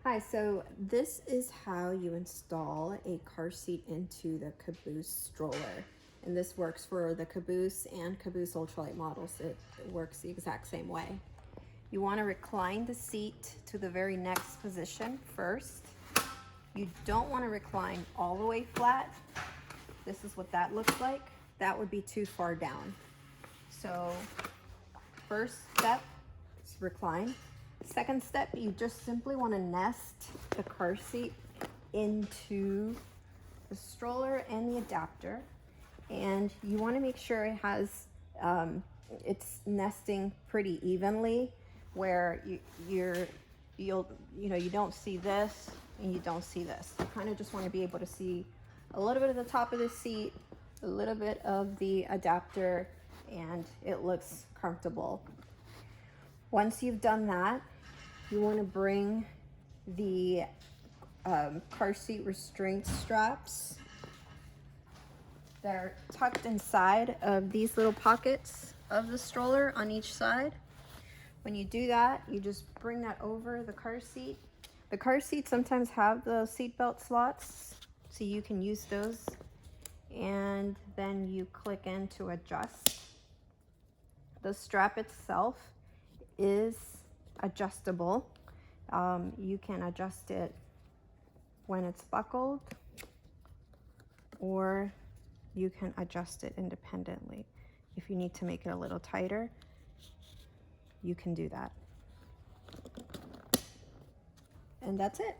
Hi, so this is how you install a car seat into the Caboose stroller. And this works for the Caboose and Caboose ultralight models. It works the exact same way. You want to recline the seat to the very next position first. You don't want to recline all the way flat. This is what that looks like. That would be too far down. So first step is recline. Second step, you just simply want to nest the car seat into the stroller and the adapter, and you want to make sure it has it's nesting pretty evenly, where you don't see this and you don't see this. You kind of just want to be able to see a little bit of the top of the seat, a little bit of the adapter, and it looks comfortable. Once you've done that, you want to bring the car seat restraint straps that are tucked inside of these little pockets of the stroller on each side. When you do that, you just bring that over the car seat. The car seats sometimes have the seatbelt slots, so you can use those. And then you click in to adjust. The strap itself is adjustable. You can adjust it when it's buckled, or you can adjust it independently. If you need to make it a little tighter, you can do that. And that's it.